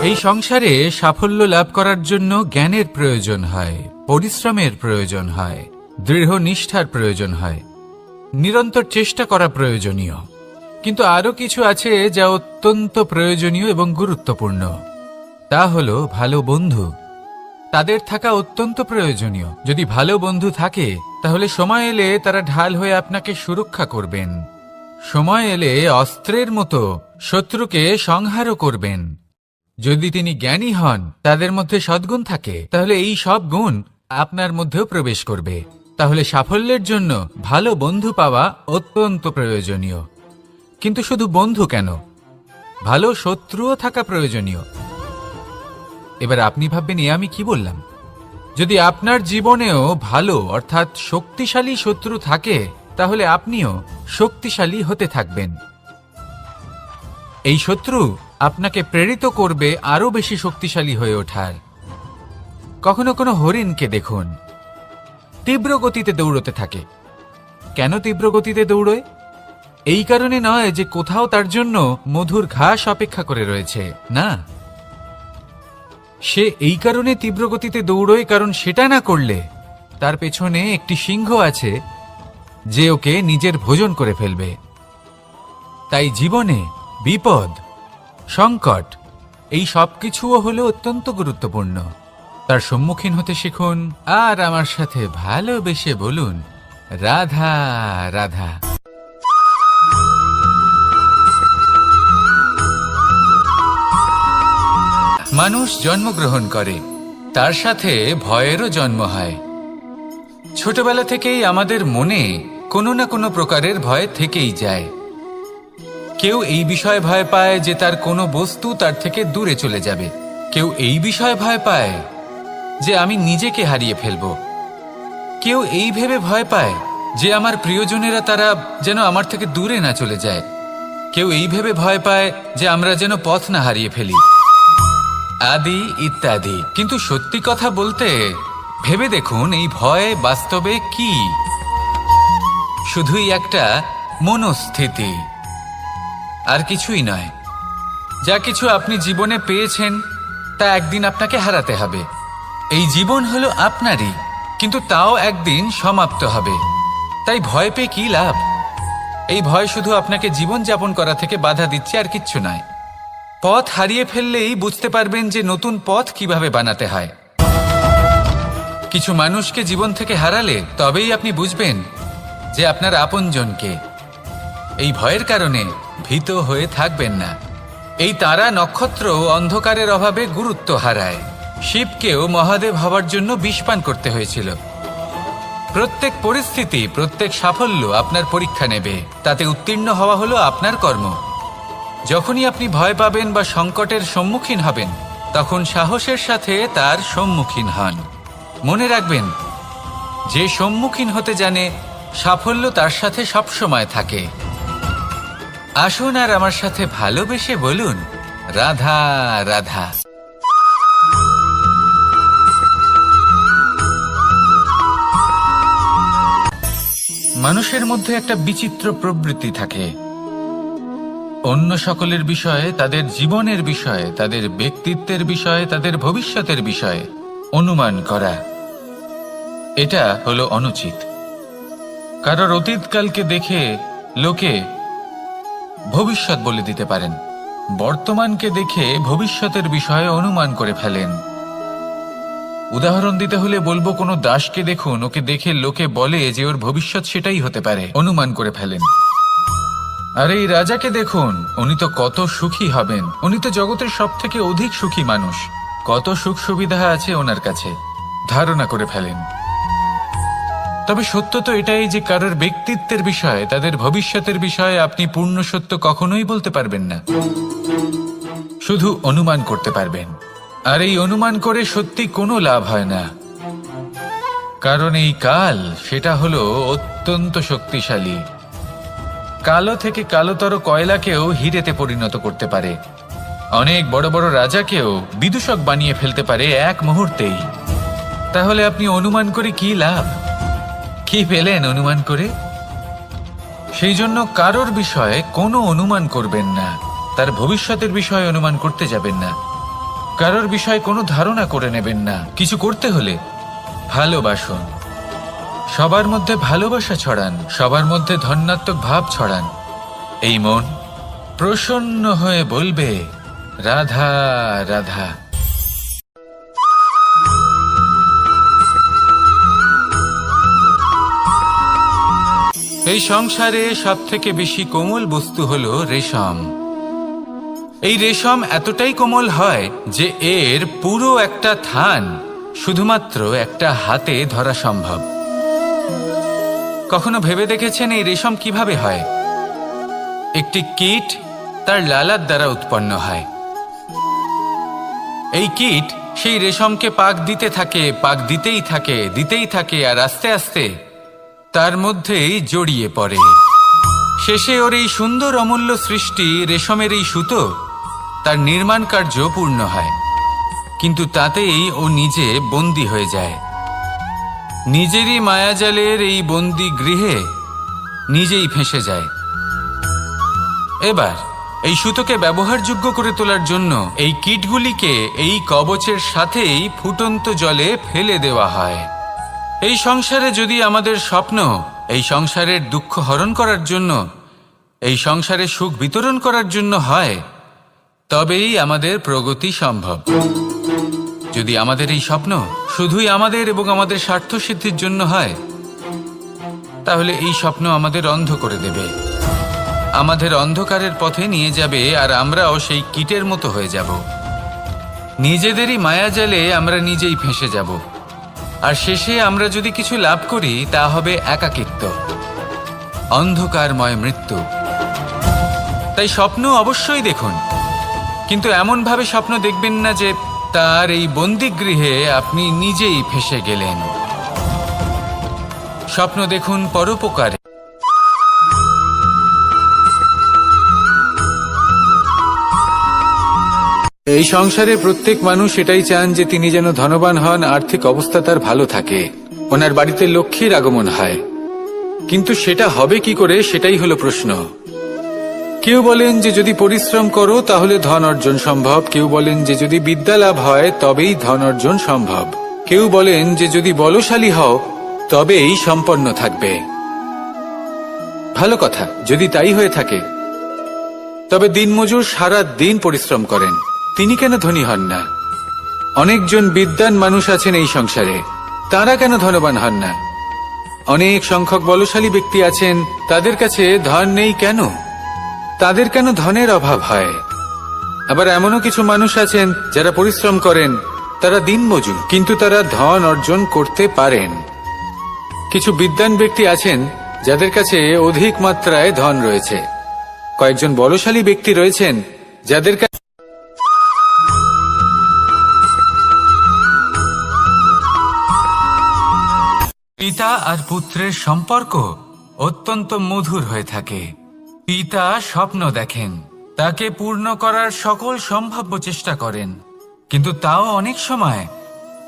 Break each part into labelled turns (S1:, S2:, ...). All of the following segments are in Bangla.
S1: এই সংসারে সাফল্য লাভ করার জন্য জ্ঞানের প্রয়োজন হয়, পরিশ্রমের প্রয়োজন হয়, দৃঢ় নিষ্ঠার প্রয়োজন হয়, নিরন্তর চেষ্টা করা প্রয়োজনীয়। কিন্তু আরও কিছু আছে যা অত্যন্ত প্রয়োজনীয় এবং গুরুত্বপূর্ণ। তা হলো ভালো বন্ধু। তাদের থাকা অত্যন্ত প্রয়োজনীয়। যদি ভালো বন্ধু থাকে তাহলে সময় এলে তারা ঢাল হয়ে আপনাকে সুরক্ষা করবেন। সময় এলে অস্ত্রের মতো শত্রুকে সংহারও করবেন। যদি তিনি জ্ঞানী হন, তাদের মধ্যে সদ্গুণ থাকে, তাহলে এই সব গুণ আপনার মধ্যেও প্রবেশ করবে। তাহলে সাফল্যের জন্য ভালো বন্ধু পাওয়া অত্যন্ত প্রয়োজনীয়। কিন্তু শুধু বন্ধু কেন, ভালো শত্রুও থাকা প্রয়োজনীয়। এবার আপনি ভাববেন, আমি কি বললাম? যদি আপনার জীবনেও ভালো অর্থাৎ শক্তিশালী শত্রু থাকে, তাহলে আপনিও শক্তিশালী হতে থাকবেন। এই শত্রু আপনাকে প্রেরিত করবে আরো বেশি শক্তিশালী হয়ে ওঠার। কখনো কোনো হরিণকে দেখুন, তীব্র গতিতে দৌড়তে থাকে। কেন তীব্র গতিতে দৌড়য়? এই কারণে নয় যে কোথাও তার জন্য মধুর ঘাস অপেক্ষা করে রয়েছে, না। সে এই কারণে তীব্র গতিতে দৌড়য় কারণ সেটা না করলে তার পেছনে একটি সিংহ আছে যে ওকে নিজের ভোজন করে ফেলবে। তাই জীবনে বিপদ, সংকট, এই সব কিছুও হলো অত্যন্ত গুরুত্বপূর্ণ। তার সম্মুখীন হতে শিখুন আর আমার সাথে ভালোবেসে বলুন, রাধা রাধা। মানুষ জন্মগ্রহণ করে, তার সাথে ভয়েরও জন্ম হয়। ছোটবেলা থেকেই আমাদের মনে কোনো না কোনো প্রকারের ভয় থেকেই যায়। কেউ এই বিষয়ে ভয় পায় যে তার কোনো বস্তু তার থেকে দূরে চলে যাবে। কেউ এই বিষয়ে ভয় পায় যে আমি নিজেকে হারিয়ে ফেলব। কেউ এই ভেবে ভয় পায় যে আমার প্রিয়জনেরা তারা যেন আমার থেকে দূরে না চলে যায়। কেউ এই ভেবে ভয় পায় যে আমরা যেন পথ না হারিয়ে ফেলি, আদি ইত্যাদি। কিন্তু সত্যি কথা বলতে, ভেবে দেখুন এই ভয় বাস্তবে কি? শুধুই একটা মনস্থিতি, আর কিছুই নয়। যা কিছু আপনি জীবনে পেয়েছেন তা একদিন আপনাকে হারাতে হবে। এই জীবন হলো আপনারই, কিন্তু তাও একদিন সমাপ্ত হবে। তাই ভয় পেয়ে কি লাভ? এই ভয় শুধু আপনাকে জীবন যাপন করা থেকে বাধা দিচ্ছে, আর কিচ্ছু নয়। পথ হারিয়ে ফেললেই বুঝতে পারবেন যে নতুন পথ কিভাবে বানাতে হয়। কিছু মানুষকে জীবন থেকে হারালে তবেই আপনি বুঝবেন যে আপনার আপনজনকে। এই ভয়ের কারণে ভীত হয়ে থাকবেন না। এই তারা নক্ষত্র অন্ধকারের অভাবে গুরুত্ব হারায়। শিবকেও মহাদেব হওয়ার জন্য বিষপান করতে হয়েছিল। প্রত্যেক পরিস্থিতি, প্রত্যেক সাফল্য আপনার পরীক্ষা নেবে। তাতে উত্তীর্ণ হওয়া হলো আপনার কর্ম। যখনই আপনি ভয় পাবেন বা সংকটের সম্মুখীন হবেন, তখন সাহসের সাথে তার সম্মুখীন হন। মনে রাখবেন, যে সম্মুখীন হতে জানে, সাফল্য তার সাথে সবসময় থাকে। আসুন আর আমার সাথে ভালোবেসে বলুন, রাধা রাধা। মানুষের মধ্যে একটা বিচিত্র প্রবৃত্তি থাকে। অন্য সকলের বিষয়ে, তাদের জীবনের বিষয়ে, তাদের ব্যক্তিত্বের বিষয়ে, তাদের ভবিষ্যতের বিষয়ে অনুমান করা। এটা হলো অনুচিত। কারোর অতীতকালকে দেখে লোকে ভবিষ্যৎ বলে দিতে পারেন, বর্তমানকে দেখে ভবিষ্যতের বিষয়ে অনুমান করে ফেলেন। উদাহরণ দিতে হলে বলবো, কোনো দাসকে দেখুন, ওকে দেখে লোকে বলে যে ওর ভবিষ্যৎ সেটাই হতে পারে, অনুমান করে ফেলেন। আর এই রাজাকে দেখুন, উনি তো কত সুখী হবেন, উনি তো জগতের সব থেকে অধিক সুখী মানুষ, কত সুখ সুবিধা আছে ওনার কাছে, ধারণা করে ফেলেন। তবে সত্য তো এটাই যে কারোর ব্যক্তিত্বের বিষয়ে, তাদের ভবিষ্যতের বিষয়ে আপনি পূর্ণ সত্য কখনোই বলতে পারবেন না, শুধু অনুমান করতে পারবেন। আর এই অনুমান করে সত্যি কোনো লাভ হয় না, কারণ এই কাল সেটা হলো অত্যন্ত শক্তিশালী। কালো থেকে কালোতর কয়লাকেও হিরেতে পরিণত করতে পারে। অনেক বড় বড় রাজাকেও বিদূষক বানিয়ে ফেলতে পারে এক মুহূর্তেই। তাহলে আপনি অনুমান করে কি লাভ? কি পেলেন অনুমান করে? সেই জন্য কারোর বিষয়ে কোনো অনুমান করবেন না, তার ভবিষ্যতের বিষয়ে অনুমান করতে যাবেন না। কারোর বিষয়ে কোনো ধারণা করে নেবেন না। কিছু করতে হলে ভালোবাসুন, সবার মধ্যে ভালোবাসা ছড়ান, সবার মধ্যে ধন্যাত্মক ভাব ছড়ান। এই মন প্রসন্ন হয়ে বলবে রাধা রাধা। এই সংসারে সবথেকে বেশি কোমল বস্তু হলো রেশম। এই রেশম এতটাই কোমল হয় যে এর পুরো একটা থান শুধুমাত্র একটা হাতে ধরা সম্ভব। কখনো ভেবে দেখেছেন এই রেশম কিভাবে হয়? একটি কীট তার লালার দ্বারা উৎপন্ন হয়। এই কীট সেই রেশমকে পাক দিতে থাকে, পাক দিতেই থাকে আর আস্তে আস্তে তার মধ্যেই জড়িয়ে পড়ে। শেষে ওর এই সুন্দর অমূল্য সৃষ্টি রেশমের এই সুতো তার নির্মাণ কার্য পূর্ণ হয়, কিন্তু তাতেই ও নিজে বন্দী হয়ে যায়। নিজেরই মায়াজালের এই বন্দী গৃহে নিজেই ফেঁসে যায়। এবার এই সুতোকে ব্যবহারযোগ্য করে তোলার জন্য এই কীটগুলিকে এই কবচের সাথেই ফুটন্ত জলে ফেলে দেওয়া হয়। এই সংসারে যদি আমাদের স্বপ্ন এই সংসারের দুঃখ হরণ করার জন্য, এই সংসারে সুখ বিতরণ করার জন্য হয়, তবেই আমাদের প্রগতি সম্ভব। যদি আমাদের এই স্বপ্ন শুধুই আমাদের এবং আমাদের স্বার্থ সিদ্ধির জন্য হয়, তাহলে এই স্বপ্ন আমাদের অন্ধ করে দেবে, আমাদের অন্ধকারের পথে নিয়ে যাবে, আর আমরাও সেই কীটের মতো হয়ে যাব। নিজেদেরই মায়াজালে আমরা নিজেই ফেঁসে যাব, আর শেষে আমরা যদি কিছু লাভ করি তা হবে একাকিত্ব, অন্ধকারময় মৃত্যু। তাই স্বপ্ন অবশ্যই দেখুন, কিন্তু এমনভাবে স্বপ্ন দেখবেন না যে তার এই বন্দিগৃহে আপনি নিজেই ফেঁসে গেলেন। স্বপ্ন দেখুন পরোপকারে। এই সংসারে প্রত্যেক মানুষ এটাই চান যে তিনি যেন ধনবান হন, আর্থিক অবস্থা তার ভালো থাকে, ওনার বাড়িতে লক্ষ্মীর আগমন হয়। কিন্তু সেটা হবে কি করে, সেটাই হলো প্রশ্ন। কেউ বলেন যে যদি পরিশ্রম করো তাহলে ধন অর্জন সম্ভব, কেউ বলেন যে যদি বিদ্যা লাভ হয় তবেই ধন অর্জন সম্ভব, কেউ বলেন যে যদি বলশালী হও তবেই সম্পন্ন থাকবে। ভালো কথা, যদি তাই হয়ে থাকে তবে দিনমজুর সারা দিন পরিশ্রম করেন, তিনি কেন ধনী হন না? অনেকজন বিদ্বান মানুষ আছেন এই সংসারে, তারা কেন ধনবান হন না? অনেক সংখ্যক বলশালী ব্যক্তি আছেন, তাদের কাছে ধন নেই কেন? তাদের কেন ধনের অভাব হয়? আবার এমনও কিছু মানুষ আছেন যারা পরিশ্রম করেন, তারা দিনমজুর, কিন্তু তারা ধন অর্জন করতে পারেন। কিছু বিদ্বান ব্যক্তি আছেন যাদের কাছে অধিক মাত্রায় ধন রয়েছে, কয়েকজন বলশালী ব্যক্তি রয়েছেন যাদের কাছে পিতা আর পুত্রের সম্পর্ক অত্যন্ত মধুর হয়ে থাকে। পিতা স্বপ্ন দেখেন, তাকে পূর্ণ করার সকল সম্ভাব্য চেষ্টা করেন, কিন্তু তাও অনেক সময়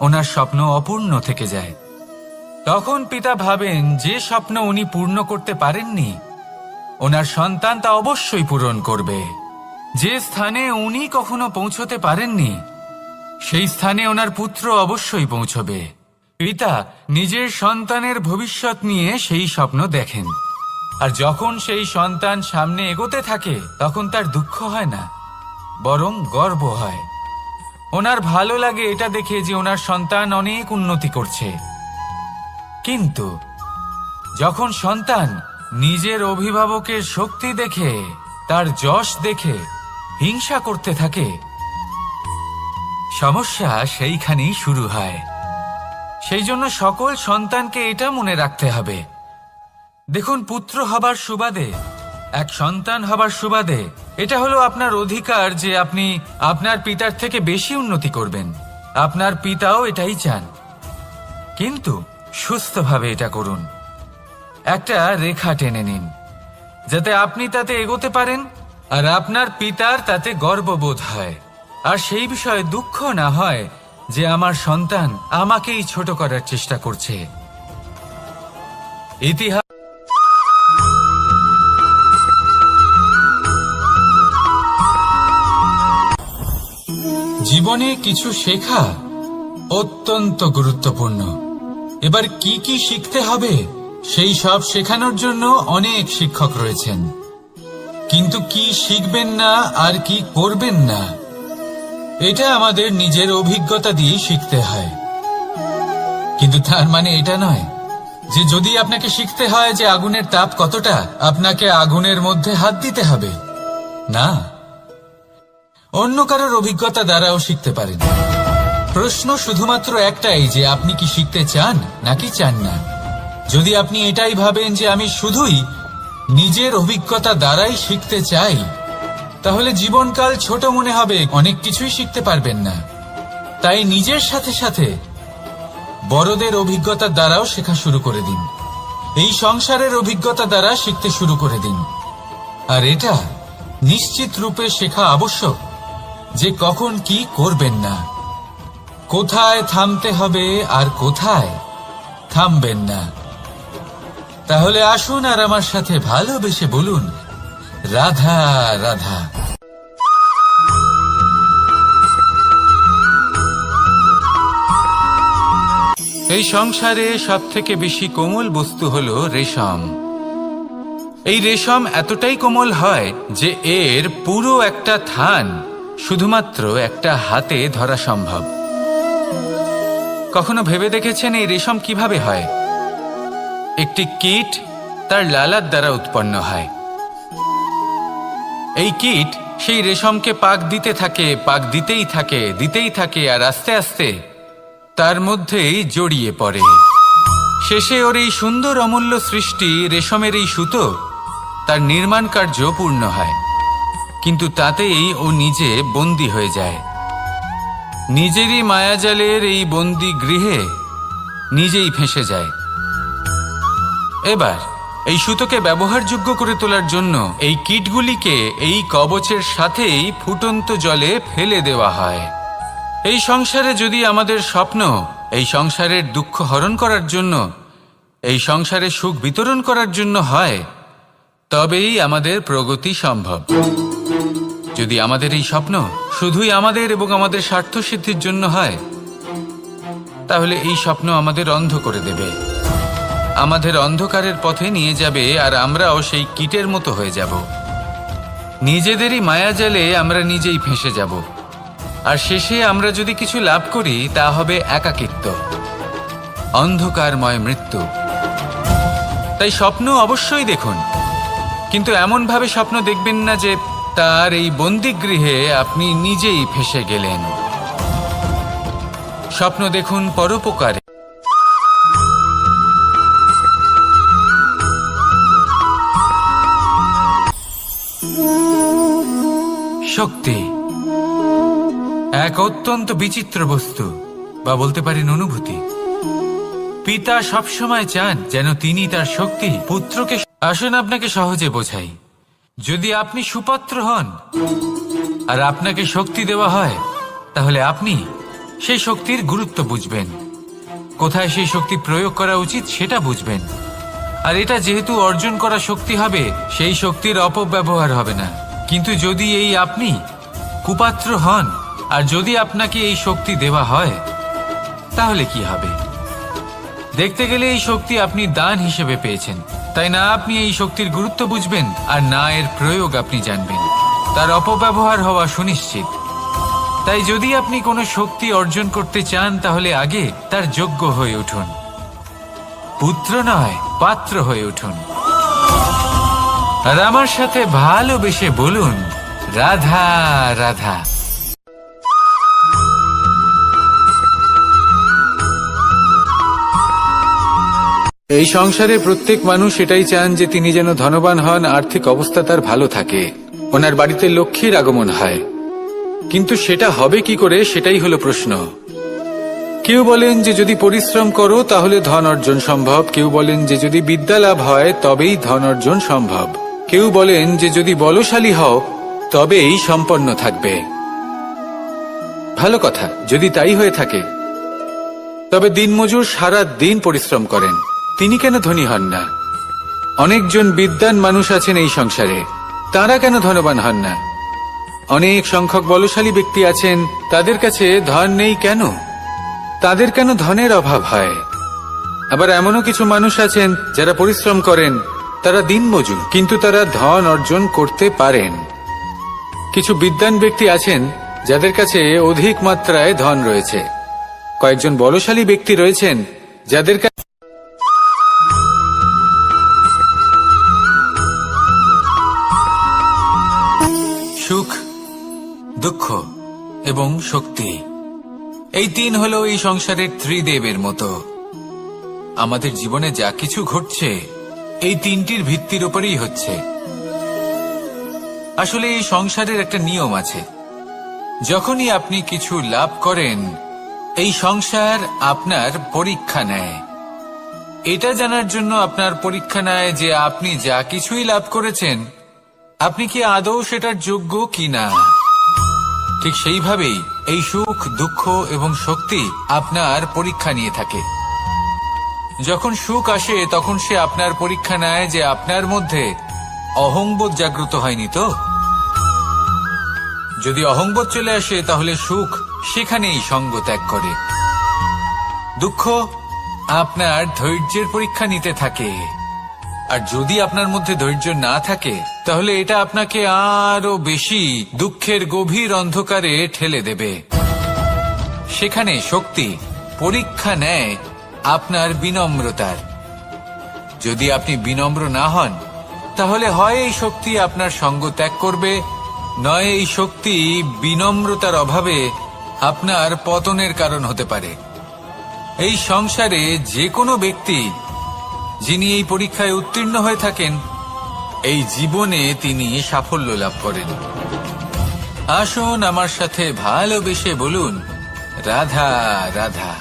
S1: ওনার স্বপ্ন অপূর্ণ থেকে যায়। তখন পিতা ভাবেন যে স্বপ্ন উনি পূর্ণ করতে পারেননি, ওনার সন্তান তা অবশ্যই পূরণ করবে। যে স্থানে উনি কখনো পৌঁছতে পারেননি, সেই স্থানে ওনার পুত্র অবশ্যই পৌঁছবে। পিতা নিজের সন্তানের ভবিষ্যৎ নিয়ে সেই স্বপ্ন দেখেন, আর যখন সেই সন্তান সামনে এগোতে থাকে তখন তার দুঃখ হয় না, বরং গর্ব হয়। ওনার ভালো লাগে এটা দেখে যে ওনার সন্তান অনেক উন্নতি করছে। কিন্তু যখন সন্তান নিজের অভিভাবকের শক্তি দেখে, তার যশ দেখে হিংসা করতে থাকে, সমস্যা সেইখানেই শুরু হয়। সেই জন্য সকল সন্তানকে এটা মনে রাখতে হবে, দেখুন, পুত্র হবার সুবাদে, এক সন্তান হবার সুবাদে এটা হলো আপনার অধিকার যে আপনি আপনার পিতার থেকে বেশি উন্নতি করবেন। আপনার পিতাও এটাই চান, কিন্তু সুস্থভাবে এটা করুন। একটা রেখা টেনে নিন যাতে আপনি তাতে এগোতে পারেন আর আপনার পিতার তাতে গর্ববোধ হয়, আর সেই বিষয়ে দুঃখ না হয় যে আমার সন্তান আমাকেই ছোট করার চেষ্টা করছে। ইতিহাস জীবন জীবনে কিছু শেখা অত্যন্ত গুরুত্বপূর্ণ। এবার কি কি শিখতে হবে সেই সব শেখানোর জন্য অনেক শিক্ষক রয়েছেন, কিন্তু কি শিখবেন না আর কি করবেন না এটা আমাদের নিজের অভিজ্ঞতা দিয়ে শিখতে হয়। কিন্তু তার মানে এটা নয় যে যদি আপনাকে শিখতে হয় যে আগুনের তাপ কতটা, আপনাকে আগুনের মধ্যে হাত দিতে হবে। না, অন্য কারোর অভিজ্ঞতা দ্বারাও শিখতে পারেন। প্রশ্ন শুধুমাত্র একটাই যে আপনি কি শিখতে চান নাকি চান না। যদি আপনি এটাই ভাবেন যে আমি শুধুই নিজের অভিজ্ঞতা দ্বারাই শিখতে চাই, তাহলে জীবনকাল ছোট মনে হবে, অনেক কিছুই শিখতে পারবেন না। তাই নিজের সাথে সাথে বড়দের অভিজ্ঞতার দ্বারাও শেখা শুরু করে দিন। এই সংসারের অভিজ্ঞতা দ্বারা শিখতে শুরু করে দিন। আর এটা নিশ্চিত রূপে শেখা আবশ্যক যে কখন কি করবেন না, কোথায় থামতে হবে আর কোথায় থামবেন না। তাহলে আসুন আর আমার সাথে ভালোবেসে বলুন, রাধা রাধা। এই সংসারে সবথেকে বেশি কোমল বস্তু হলো রেশম। এই রেশম এতটাই কোমল হয় যে এর পুরো একটা থান শুধুমাত্র একটা হাতে ধরা সম্ভব। কখনো ভেবে দেখেছেন এই রেশম কিভাবে হয়? একটি কীট তার লালার দ্বারা উৎপন্ন হয়। এই কীট সেই রেশমকে পাক দিতে থাকে, পাক দিতেই থাকে আর আস্তে আস্তে তার মধ্যেই জড়িয়ে পড়ে। শেষে ওর এই সুন্দর অমূল্য সৃষ্টি রেশমের এই সুতো তার নির্মাণ কার্য পূর্ণ হয়, কিন্তু তাতেই ও নিজে বন্দী হয়ে যায়। নিজেরই মায়াজালের এই বন্দী গৃহে নিজেই ফেঁসে যায়। এবার এই সুতোকে ব্যবহারযোগ্য করে তোলার জন্য এই কীটগুলিকে এই কবচের সাথেই ফুটন্ত জলে ফেলে দেওয়া হয়। এই সংসারে যদি আমাদের স্বপ্ন এই সংসারের দুঃখ হরণ করার জন্য, এই সংসারে সুখ বিতরণ করার জন্য হয়, তবেই আমাদের প্রগতি সম্ভব। যদি আমাদের এই স্বপ্ন শুধুই আমাদের এবং আমাদের স্বার্থ সিদ্ধির জন্য হয়, তাহলে এই স্বপ্ন আমাদের অন্ধ করে দেবে, আমাদের অন্ধকারের পথে নিয়ে যাবে, আর আমরাও সেই কীটের মতো হয়ে যাব। নিজেদেরই মায়াজালে আমরা নিজেই ফেঁসে যাব, আর শেষে আমরা যদি কিছু লাভ করি তা হবে একাকিত্ব, অন্ধকারময় মৃত্যু। তাই স্বপ্ন অবশ্যই দেখুন, কিন্তু এমনভাবে স্বপ্ন দেখবেন না যে তার এই বন্দিগৃহে আপনি নিজেই ফেঁসে গেলেন। স্বপ্ন দেখুন পরোপকারে। শক্তি এক অত্যন্ত বিচিত্র বস্তু, বা বলতে পারেন অনুভূতি। পিতা সবসময় চান যেন তিনি তার শক্তি পুত্রকে। আসুন আপনাকে সহজে বোঝাই। যদি আপনি সুপাত্র হন আর আপনাকে শক্তি দেওয়া হয়, তাহলে আপনি সেই শক্তির গুরুত্ব বুঝবেন, কোথায় সেই শক্তি প্রয়োগ করা উচিত সেটা বুঝবেন। আর এটা যেহেতু অর্জন করা শক্তি হবে, সেই শক্তির অপব্যবহার হবে না। কিন্তু যদি এই আপনি কুপাত্র হন আর যদি আপনাকে এই শক্তি দেওয়া হয়, তাহলে কি হবে? দেখতে গেলে এই শক্তি আপনি দান হিসেবে পেয়েছেন, তাই না আপনি এই শক্তির গুরুত্ব বুঝবেন আর না এর প্রয়োগ আপনি জানবেন। তার অপব্যবহার হওয়া সুনিশ্চিত। তাই যদি আপনি কোনো শক্তি অর্জন করতে চান, তাহলে আগে তার যোগ্য হয়ে উঠুন, পুত্র নয় পাত্র হয়ে উঠুন। আর আমার সাথে ভালোবেসে বলুন, রাধা রাধা। এই সংসারে প্রত্যেক মানুষ এটাই চান যে তিনি যেন ধনবান হন, আর্থিক অবস্থা তার ভালো থাকে, ওনার বাড়িতে লক্ষ্মীর আগমন হয়। কিন্তু সেটা হবে কি করে, সেটাই হলো প্রশ্ন। কেউ বলেন যে যদি পরিশ্রম করো তাহলে ধন অর্জন সম্ভব, কেউ বলেন যে যদি বিদ্যা লাভ হয় তবেই ধন অর্জন সম্ভব, কেউ বলেন যে যদি বলশালী হও তবেই সম্পন্ন থাকবে। ভালো কথা, যদি তাই হয়ে থাকে, তবে দিনমজুর সারা দিন পরিশ্রম করেন, তিনি কেন ধনী হন না? অনেকজন বিদ্বান মানুষ আছেন এই সংসারে, তারা কেন ধনবান হন না? অনেক সংখ্যক বলশালী ব্যক্তি আছেন, তাদের কাছে ধন নেই কেন? তাদের কেন ধনের অভাব হয়? আবার এমনও কিছু মানুষ আছেন যারা পরিশ্রম করেন, তারা দিনমজুর, কিন্তু তারা ধন অর্জন করতে পারেন। কিছু বিদ্বান ব্যক্তি আছেন যাদের কাছে অধিক মাত্রায় ধন রয়েছে। কয়েকজন বলশালী ব্যক্তি রয়েছেন যাদের কাছে সুখ, দুঃখ এবং শক্তি, এই তিন হলো এই সংসারের ত্রিদেবের মতো। আমাদের জীবনে যা কিছু ঘটছে এই তিনটির ভিত্তির উপরেই হচ্ছে। আসলে এই সংসারের একটা নিয়ম আছে, যখনই আপনি কিছু লাভ করেন এই সংসার আপনার পরীক্ষা নেয়। এটা জানার জন্য আপনার পরীক্ষা নেয় যে আপনি যা কিছুই লাভ করেছেন আপনি কি আদৌ সেটার যোগ্য কিনা। ঠিক সেইভাবেই এই সুখ, দুঃখ এবং শক্তি আপনার পরীক্ষা নিয়ে থাকে। যখন সুখ আসে তখন সে আপনার পরীক্ষা নেয় যে আপনার মধ্যে অহংবোধ জাগ্রত হয়নি তো। যদি অহংবোধ চলে আসে তাহলে সুখ সেখানেই সঙ্গ ত্যাগ করে। দুঃখ আপনার ধৈর্যের পরীক্ষা নিতে থাকে, আর যদি আপনার মধ্যে ধৈর্য না থাকে তাহলে এটা আপনাকে আরো বেশি দুঃখের গভীর অন্ধকারে ঠেলে দেবে। সেখানে শক্তি পরীক্ষা নেয় আপনার বিনম্রতার। যদি আপনি বিনম্র না হন তাহলে হয় এই শক্তি আপনার সঙ্গ ত্যাগ করবে, নয় এই শক্তি বিনম্রতার অভাবে আপনার পতনের কারণ হতে পারে। এই সংসারে যে কোনো ব্যক্তি যিনি এই পরীক্ষায় উত্তীর্ণ হয়ে থাকেন এই জীবনে তিনি সাফল্য লাভ করেন। আসুন আমার সাথে ভালোবেসে বলুন, রাধা রাধা।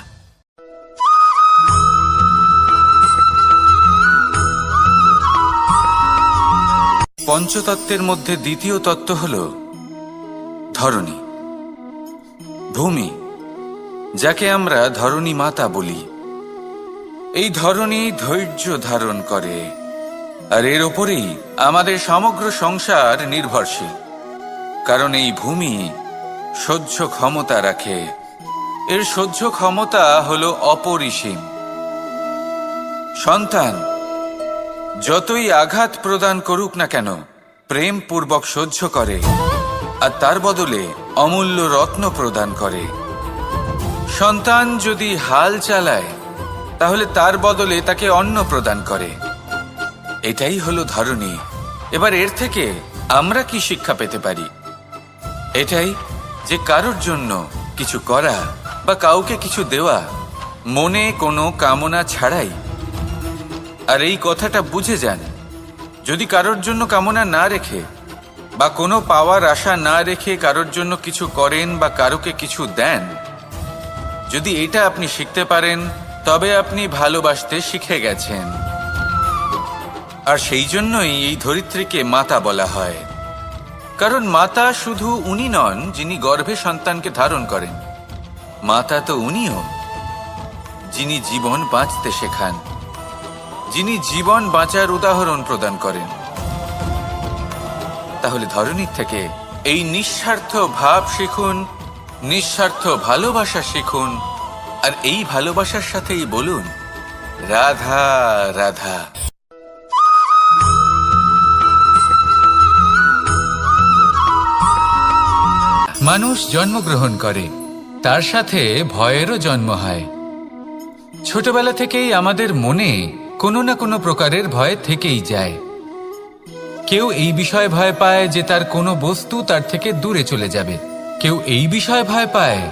S1: পঞ্চতত্ত্বের মধ্যে দ্বিতীয় তত্ত্ব হল ধরণী, ভূমি, যাকে আমরা ধরণী মাতা বলি। এই ধরণী ধৈর্য ধারণ করে, আর এর ওপরেই আমাদের সমগ্র সংসার নির্ভরশীল। কারণ এই ভূমি সহ্য ক্ষমতা রাখে, এর সহ্য ক্ষমতা হল অপরিসীম। সন্তান যতই আঘাত প্রদান করুক না কেন প্রেম পূর্বক সহ্য করে, আর তার বদলে অমূল্য রত্ন প্রদান করে। সন্তান যদি হাল চালায় তাহলে তার বদলে তাকে অন্ন প্রদান করে। এটাই হলো ধরণী। এবার এর থেকে আমরা কি শিক্ষা পেতে পারি? এটাই যে কারোর জন্য কিছু করা বা কাউকে কিছু দেওয়া মনে কোনো কামনা ছাড়াই। আর এই কথাটা বুঝে যান, যদি কারোর জন্য কামনা না রেখে বা কোনো পাওয়ার আশা না রেখে কারোর জন্য কিছু করেন বা কারোকে কিছু দেন, যদি এটা আপনি শিখতে পারেন তবে আপনি ভালোবাসতে শিখে গেছেন। আর সেই জন্যই এই ধরিত্রীকে মাতা বলা হয়। কারণ মাতা শুধু উনি নন যিনি গর্ভে সন্তানকে ধারণ করেন, মাতা তো উনিও যিনি জীবন বাঁচতে শেখান, যিনি জীবন বাঁচার উদাহরণ প্রদান করেন। তাহলে ধরণীর থেকে এই নিঃস্বার্থ ভাব শিখুন, নিঃস্বার্থ ভালোবাসা শিখুন, আর এই ভালোবাসার সাথেই বলুন, রাধা রাধা। মানুষ জন্মগ্রহণ করে, তার সাথে ভয়েরও জন্ম হয়। ছোটবেলা থেকেই আমাদের মনে কোনো না কোনো প্রকারের ভয় থেকেই যায়। কেউ এই বিষয়ে ভয় পায় যে তার কোনো বস্তু তার থেকে দূরে চলে যাবে, কেউ এই বিষয়ে ভয় পায়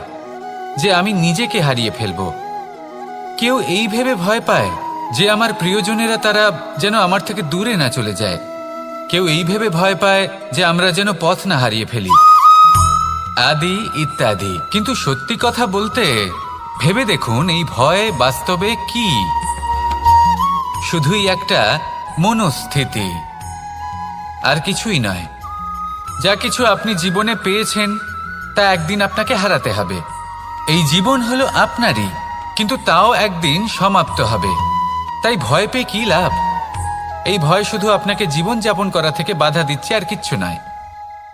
S1: যে আমি নিজেকে হারিয়ে ফেলব, কেউ এই ভেবে ভয় পায় যে আমার প্রিয়জনেরা তারা যেন আমার থেকে দূরে না চলে যায়, কেউ এই ভেবে ভয় পায় যে আমরা যেন পথ না হারিয়ে ফেলি, আদি ইত্যাদি। কিন্তু সত্যি কথা বলতে ভেবে দেখুন এই ভয় বাস্তবে কি? শুধুই একটা মনস্থিতি, আর কিছুই নয়। যা কিছু আপনি জীবনে পেয়েছেন তা একদিন আপনাকে হারাতে হবে। এই জীবন হলো আপনারই, কিন্তু তাও একদিন সমাপ্ত হবে। তাই ভয় পেয়ে কি লাভ? এই ভয় শুধু আপনাকে জীবন যাপন করা থেকে বাধা দিচ্ছে, আর কিচ্ছু নয়।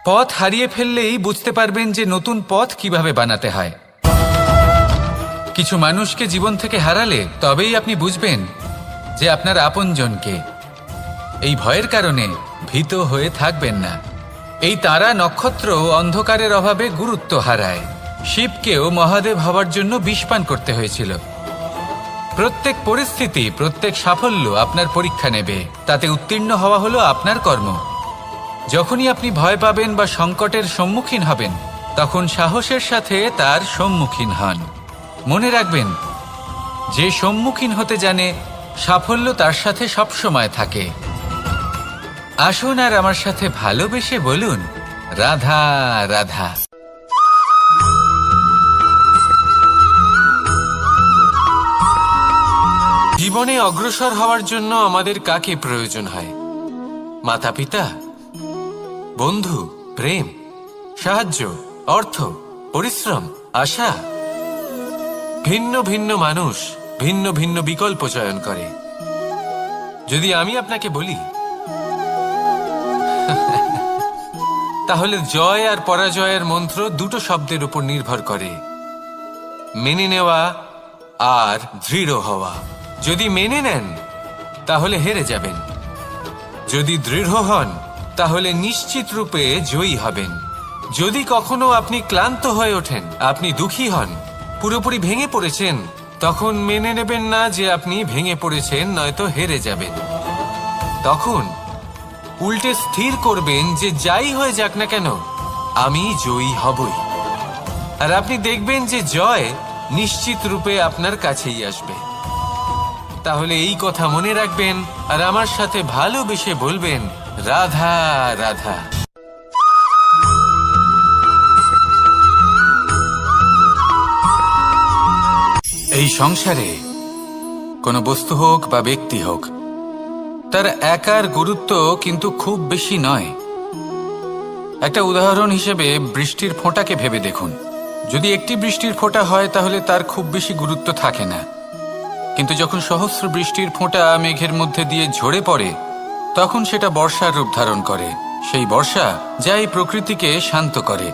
S1: পথ হারিয়ে ফেললেই বুঝতে পারবেন যে নতুন পথ কিভাবে বানাতে হয়। কিছু মানুষকে জীবন থেকে হারালে তবেই আপনি বুঝবেন যে আপনার আপনজনকে। এই ভয়ের কারণে ভীত হয়ে থাকবেন না। এই তারা নক্ষত্র অন্ধকারের অভাবে গুরুত্ব হারায়। শিবকেও মহাদেব হওয়ার জন্য বিষপান করতে হয়েছিল। প্রত্যেক পরিস্থিতি, প্রত্যেক সাফল্য আপনার পরীক্ষা নেবে, তাতে উত্তীর্ণ হওয়া হলো আপনার কর্ম। যখনই আপনি ভয় পাবেন বা সংকটের সম্মুখীন হবেন, তখন সাহসের সাথে তার সম্মুখীন হন। মনে রাখবেন, যে সম্মুখীন হতে জানে সাফল্য তার সাথে সবসময় থাকে। আসুন আর আমার সাথে ভালোবেসে বলুন, রাধা রাধা।
S2: জীবনে অগ্রসর হওয়ার জন্য আমাদের কাকে প্রয়োজন হয়? মাতা পিতা, বন্ধু, প্রেম, সাহায্য, অর্থ, পরিশ্রম, আশা। ভিন্ন ভিন্ন মানুষ ভিন্ন ভিন্ন বিকল্প চয়ন করে। যদি আমি আপনাকে বলি, তাহলে জয় আর পরাজয়ের মন্ত্র দুটো শব্দের উপর নির্ভর করে, মেনে নেওয়া আর দৃঢ় হওয়া। যদি মেনে নেন তাহলে হেরে যাবেন, যদি দৃঢ় হন তাহলে নিশ্চিত রূপে জয়ী হবেন। যদি কখনো আপনি ক্লান্ত হয়ে ওঠেন, আপনি দুঃখী হন, পুরোপুরি ভেঙে পড়েছেন, তখন মেনে নেবেন না যে আপনি ভেঙে পড়েছেন, নয়তো হেরে যাবেন। তখন উল্টে স্থির করবেন যে যাই হয়ে যাক না কেন, আমি জয়ী হবই। আর আপনি দেখবেন যে জয় নিশ্চিত রূপে আপনার কাছেই আসবে। তাহলে এই কথা মনে রাখবেন আর আমার সাথে ভালোবেসে বলবেন, রাধা রাধা।
S1: এই সংসারে কোনো বস্তু হোক বা ব্যক্তি হোক, তার একার গুরুত্ব কিন্তু খুব বেশি নয়। একটা উদাহরণ হিসেবে বৃষ্টির ফোঁটাকে ভেবে দেখুন। যদি একটি বৃষ্টির ফোঁটা হয় তাহলে তার খুব বেশি গুরুত্ব থাকে না, কিন্তু যখন সহস্র বৃষ্টির ফোঁটা মেঘের মধ্যে দিয়ে ঝরে পড়ে, তখন সেটা বর্ষার রূপ ধারণ করে। সেই বর্ষা যা এই প্রকৃতিকে শান্ত করে।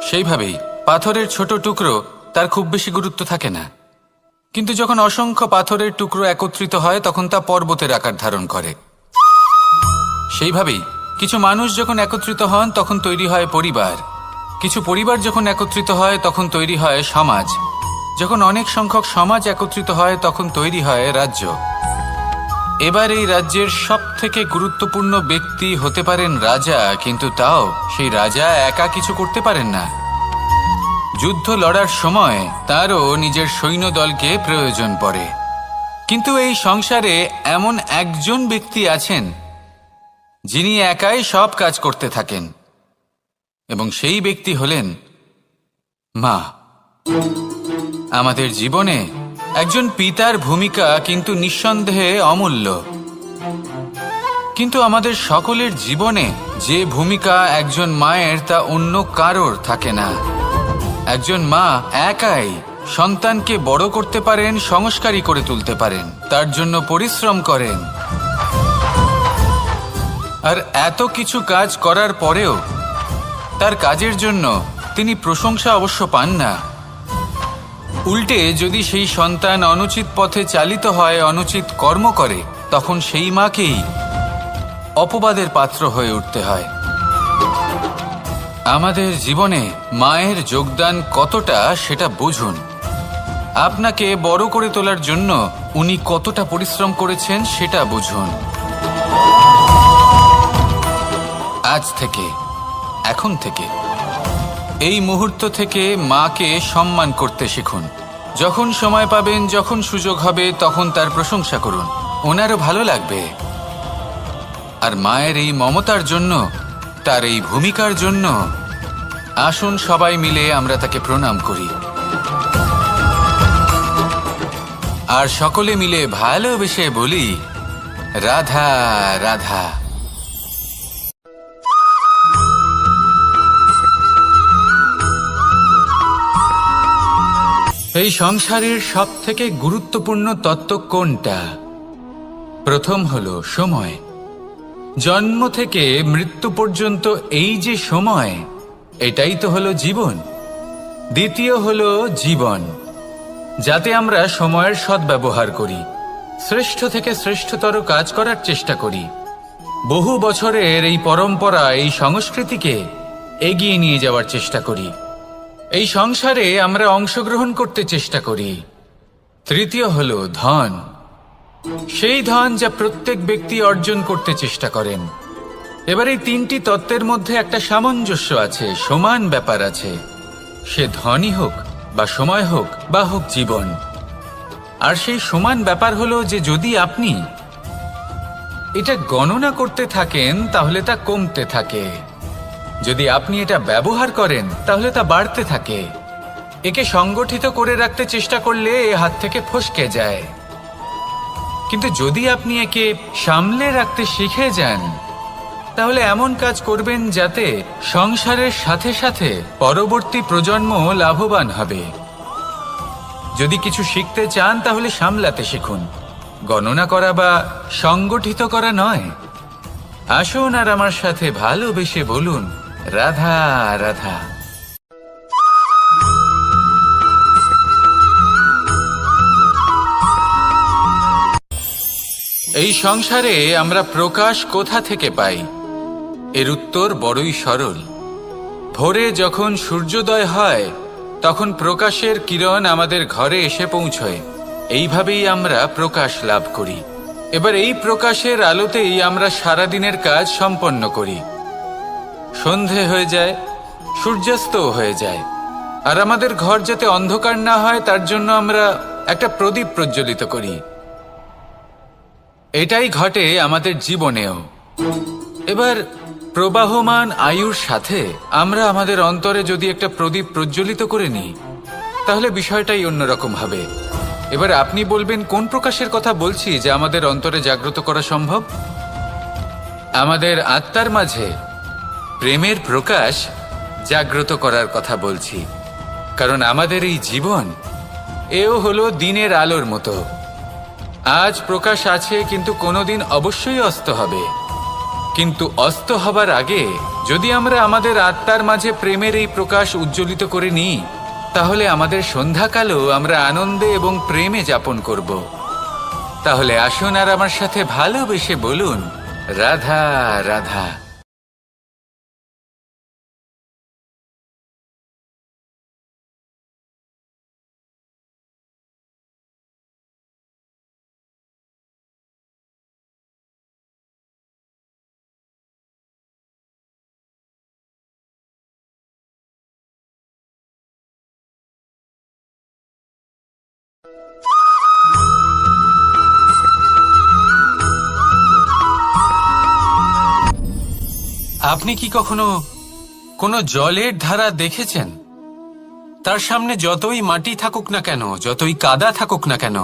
S1: সেইভাবেই পাথরের ছোট টুকরো, তার খুব বেশি গুরুত্ব থাকে না, কিন্তু যখন অসংখ্য পাথরের টুকরো একত্রিত হয় তখন তা পর্বতের আকার ধারণ করে। সেইভাবেই কিছু মানুষ যখন একত্রিত হন তখন তৈরি হয় পরিবার, কিছু পরিবার যখন একত্রিত হয় তখন তৈরি হয় সমাজ, যখন অনেক সংখ্যক সমাজ একত্রিত হয় তখন তৈরি হয় রাজ্য। এবার এই রাজ্যের সবথেকে গুরুত্বপূর্ণ ব্যক্তি হতে পারেন রাজা, কিন্তু তাও সেই রাজা একা কিছু করতে পারেন না। যুদ্ধ লড়ার সময় তারও নিজের সৈন্যদলকে প্রয়োজন পড়ে। কিন্তু এই সংসারে এমন একজন ব্যক্তি আছেন যিনি একাই সব কাজ করতে থাকেন, এবং সেই ব্যক্তি হলেন মা। আমাদের জীবনে একজন পিতার ভূমিকা কিন্তু নিঃসন্দেহে অমূল্য, কিন্তু আমাদের সকলের জীবনে যে ভূমিকা একজন মায়ের তা অন্য কারোর থাকে না। একজন মা একাই সন্তানকে বড় করতে পারেন, সংস্কারী করে তুলতে পারেন, তার জন্য পরিশ্রম করেন। আর এত কিছু কাজ করার পরেও তার কাজের জন্য তিনি প্রশংসা অবশ্য পান না। উল্টে যদি সেই সন্তান অনুচিত পথে চালিত হয়, অনুচিত কর্ম করে, তখন সেই মাকেই অপবাদের পাত্র হয়ে উঠতে হয়। আমাদের জীবনে মায়ের যোগদান কতটা সেটা বুঝুন। আপনাকে বড় করে তোলার জন্য উনি কতটা পরিশ্রম করেছেন সেটা বুঝুন। আজ থেকে, এখন থেকে, এই মুহূর্ত থেকে মাকে সম্মান করতে শিখুন। যখন সময় পাবেন, যখন সুযোগ হবে, তখন তার প্রশংসা করুন, ওনারও ভালো লাগবে। আর মায়ের এই মমতার জন্য, তার এই ভূমিকার জন্য আসুন সবাই মিলে আমরা তাকে প্রণাম করি, আর সকলে মিলে ভালোবেসে বলি, রাধা রাধা। এই সংসারের সবথেকে গুরুত্বপূর্ণ তত্ত্ব কোনটা? প্রথম হলো সময়। জন্ম থেকে মৃত্যু পর্যন্ত এই যে সময়, এটাই তো হলো জীবন। দ্বিতীয় হলো জীবন, যাতে আমরা সময়ের সদ্ব্যবহার করি, শ্রেষ্ঠ থেকে শ্রেষ্ঠতর কাজ করার চেষ্টা করি, বহু বছরের এই পরম্পরা, এই সংস্কৃতিকে এগিয়ে নিয়ে যাওয়ার চেষ্টা করি, এই সংসারে আমরা অংশগ্রহণ করতে চেষ্টা করি। তৃতীয় হলো ধন, সেই ধন যা প্রত্যেক ব্যক্তি অর্জন করতে চেষ্টা করেন। এবার এই তিনটি তত্ত্বের মধ্যে একটা সামঞ্জস্য আছে, সমান ব্যাপার আছে, সে ধনই হোক বা সময় হোক বা হোক জীবন। আর সেই সমান ব্যাপার হলো যে যদি আপনি এটা গণনা করতে থাকেন তাহলে তা কমতে থাকে, যদি আপনি এটা ব্যবহার করেন তাহলে তা বাড়তে থাকে। একে সংগঠিত করে রাখতে চেষ্টা করলে এ হাত থেকে ফসকে যায়, কিন্তু যদি আপনি একে সামলে রাখতে শিখে যান তাহলে এমন কাজ করবেন যাতে সংসারের সাথে সাথে পরবর্তী প্রজন্ম লাভবান হবে। যদি কিছু শিখতে চান তাহলে সামলাতে শিখুন, গণনা করা বা সংগঠিত করা নয়। আসুন আর আমার সাথে ভালোবেসে বলুন, রাধা রাধা। এই সংসারে আমরা প্রকাশ কোথা থেকে পাই? এর উত্তর বড়ই সরল। ভোরে যখন সূর্যোদয় হয় তখন প্রকাশের কিরণ আমাদের ঘরে এসে পৌঁছয়, এইভাবেই আমরা প্রকাশ লাভ করি। এবার এই প্রকাশের আলোতেই আমরা সারাদিনের কাজ সম্পন্ন করি। সন্ধে হয়ে যায়, সূর্যাস্তও হয়ে যায়, আর আমাদের ঘর যাতে অন্ধকার না হয় তার জন্য আমরা একটা প্রদীপ প্রজ্বলিত করি। এটাই ঘটে আমাদের জীবনেও। এবার প্রবাহমান আয়ুর সাথে আমরা আমাদের অন্তরে যদি একটা প্রদীপ প্রজ্বলিত করে নিই তাহলে বিষয়টাই অন্যরকম হবে। এবার আপনি বলবেন কোন প্রকাশের কথা বলছি যা আমাদের অন্তরে জাগ্রত করা সম্ভব? আমাদের আত্মার মাঝে প্রেমের প্রকাশ জাগ্রত করার কথা বলছি, কারণ আমাদের এই জীবন এও হলো দিনের আলোর মতো। আজ প্রকাশ আছে, কিন্তু কোনোদিন অবশ্যই অস্ত হবে। কিন্তু অস্ত হবার আগে যদি আমরা আমাদের আত্মার মাঝে প্রেমের এই প্রকাশ উজ্জ্বলিত করে নিই তাহলে আমাদের সন্ধ্যাকালও আমরা আনন্দে এবং প্রেমে যাপন করব। তাহলে আসুন আর আমার সাথে ভালোবেসে বলুন, রাধা রাধা। আপনি কি কখনো কোনো জলের ধারা দেখেছেন? তার সামনে যতই মাটি থাকুক না কেন, যতই কাদা থাকুক না কেন,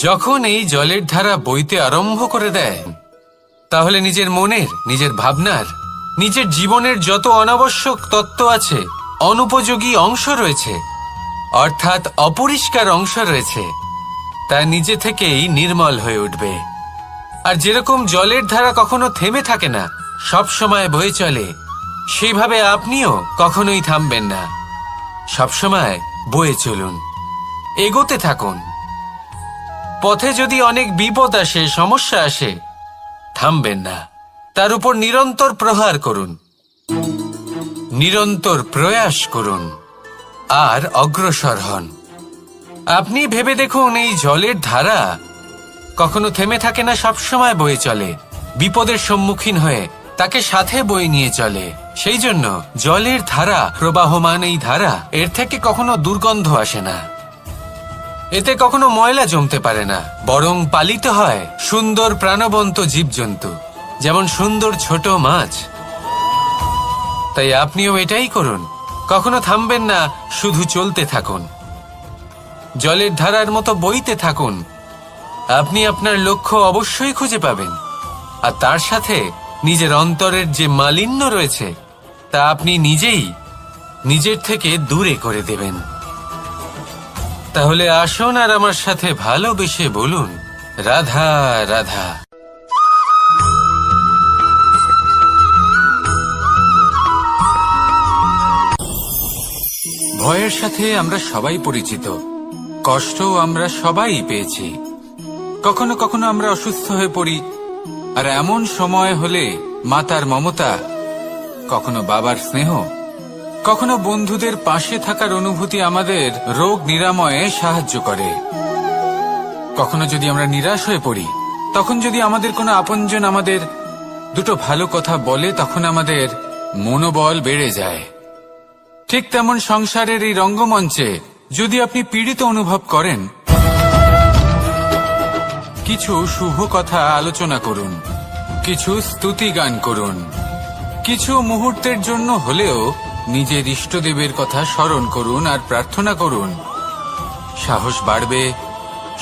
S1: যখন এই জলের ধারা বইতে আরম্ভ করে দেয় তাহলে নিজের মনের, নিজের ভাবনার, নিজের জীবনের যত অনাবশ্যক তত্ত্ব আছে, অনুপযোগী অংশ রয়েছে, অর্থাৎ অপরিষ্কার অংশ রয়েছে, তা নিজে থেকেই নির্মল হয়ে উঠবে। আর যেরকম জলের ধারা কখনো থেমে থাকে না, সব সময় বয়ে চলে, সেইভাবে আপনিও কখনোই থামবেন না। সবসময় বয়ে চলুন, এগোতে থাকুন। পথে যদি অনেক বিপদ আসে, সমস্যা আসে, থামবেন না, তার উপর নিরন্তর প্রহার করুন, নিরন্তর প্রয়াস করুন আর অগ্রসর হন। আপনি ভেবে দেখুন, এই জলের ধারা কখনো থেমে থাকে না, সবসময় বয়ে চলে, বিপদের সম্মুখীন হয়ে তাকে সাথে বয়ে নিয়ে চলে। সেই জন্য জলের ধারা, প্রবাহমান এই ধারা, এর থেকে কখনো দুর্গন্ধ আসে না, এতে কখনো ময়লা জমতে পারে না, বরং পালিত হয় সুন্দর প্রাণবন্ত জীবজন্তু, যেমন সুন্দর ছোট মাছ। তাই আপনিও এটাই করুন, কখনো থামবেন না, শুধু চলতে থাকুন, জলের ধারার মতো বইতে থাকুন। আপনি আপনার লক্ষ্য অবশ্যই খুঁজে পাবেন, আর তার সাথে নিজের অন্তরের যে মালিন্য রয়েছে তা আপনি নিজেই নিজের থেকে দূরে করে দেবেন। তাহলে আসুন আর আমার সাথে ভালোবেসে বলুন, রাধা রাধা। ভয়ের সাথে আমরা সবাই পরিচিত, কষ্টও আমরা সবাই পেয়েছি। কখনো কখনো আমরা অসুস্থ হয়ে পড়ি, আর এমন সময় হলে মাতার মমতা, কখনো বাবার স্নেহ, কখনো বন্ধুদের পাশে থাকার অনুভূতি আমাদের রোগ নিরাময়ে সাহায্য করে। কখনো যদি আমরা নিরাশ হয়ে পড়ি, তখন যদি আমাদের কোনো আপনজন আমাদের দুটো ভালো কথা বলে, তখন আমাদের মনোবল বেড়ে যায়। ঠিক তেমন সংসারের এই রঙ্গমঞ্চে যদি আপনি পীড়িত অনুভব করেন, কিছু শুভ কথা আলোচনা করুন, কিছু স্তুতি গান করুন, কিছু মুহূর্তের জন্য হলেও নিজের ইষ্টদেবের কথা স্মরণ করুন আর প্রার্থনা করুন। সাহস বাড়বে,